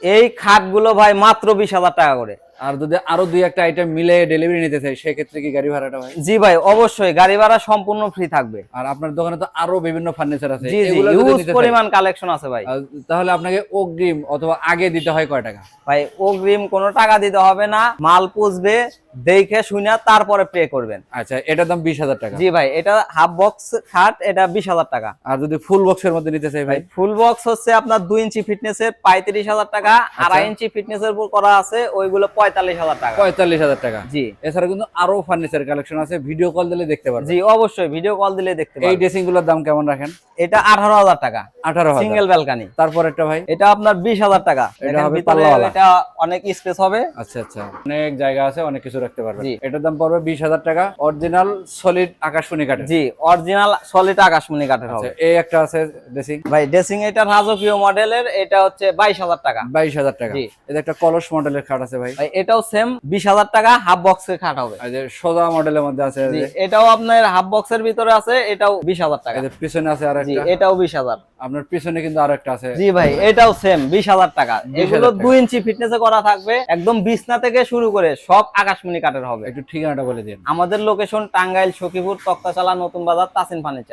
এই খাটগুলো ভাই মাত্র 20,000 টাকা করে। আর যদি আরো দুই একটা আইটেম মিলে ডেলিভারি নিতে চাই সেক্ষেত্রে কি গাড়ি ভাড়াটা ভাই? জি ভাই, অবশ্যই গাড়ি ভাড়া সম্পূর্ণ ফ্রি থাকবে। আর আপনার দোকানে তো আরো বিভিন্ন ফার্নিচার আছে, জি জি, এগুলো যদি হিউজ নিতে চাই পরিমাণ কালেকশন আছে ভাই। তাহলে আপনাকে অগ্রিম অথবা আগে দিতে হয় কয় টাকা? ভাই অগ্রিম কোনো টাকা দিতে হবে না, মাল পুষবে দেখে শুনে তারপরে পে করবেন। আচ্ছা, এটার দাম 20,000 টাকা। জি ভাই, এটা হাফ বক্স খাট, এটা 20,000 টাকা। আর যদি ফুল বক্সের মধ্যে নিতে চাই ভাই? ফুল বক্স হচ্ছে আপনার 2 ইঞ্চি ফিটনেসের 35,000 টাকা, 2.5 ইঞ্চি ফিটনেসের উপর করা আছে ওইগুলো 45,000 টাকা। 45,000 টাকা। জি, এছাড়া কিন্তু আরো ফার্নিচার কালেকশন আছে, ভিডিও কল দিলে দেখতে পারবেন। জি অবশ্যই, ভিডিও কল দিলে দেখতে এই পারবেন। ড্রেসিং গুলোর দাম কেমন রাখেন? এটা 18,000 টাকা, 18,000 সিঙ্গেল ব্যালকনি। তারপর একটা ভাই? এটা আপনার 20,000 টাকা। এটা হবে ভিতরে পাল্লাওয়ালা। এটা অনেক স্পেস হবে। আচ্ছা আচ্ছা, অনেক জায়গা আছে, অনেক কিছু রাখতে পারবেন। জি। এটার দাম পড়বে 20,000 টাকা, অরিজিনাল সলিড আকাশমণি কাঠের। জি, অরিজিনাল সলিড আকাশমণি কাঠের হবে। এই একটা আছে ড্রেসিং ভাই ড্রেসিং এটা রাজকীয় মডেলের, এটা হচ্ছে 22,000 টাকা। 22,000 টাকা। জি। এটা একটা কলস মডেলের খাট আছে ভাই। ভাই এটাও সেম 20,000 টাকা, হাফ বক্সের খাট হবে। আর যে সোজা মডেলের মধ্যে আছে, জি, এটাও আপনার হাফ বক্সের ভিতরে আছে, এটাও 20,000 টাকা। এই যে পিছনে আছে আর জি, একটা, এটাও 20,000। আপনার পিছনে কিন্তু আর একটা আছে। জি ভাই, এটাও সেম 20,000 টাকা। 20,000 এগুলো টাকা। 2 ইঞ্চি ফিটনেসে করা থাকবে, একদম বিছনা থেকে শুরু করে সব আকাশমণি কাঠের হবে। একটু ঠিকানাটা বলে দিন। আমাদের লোকেশন টাঙ্গাইল, সখীপুর, তক্তাচালা, নতুন বাজার, তাসিন ফার্নিচার।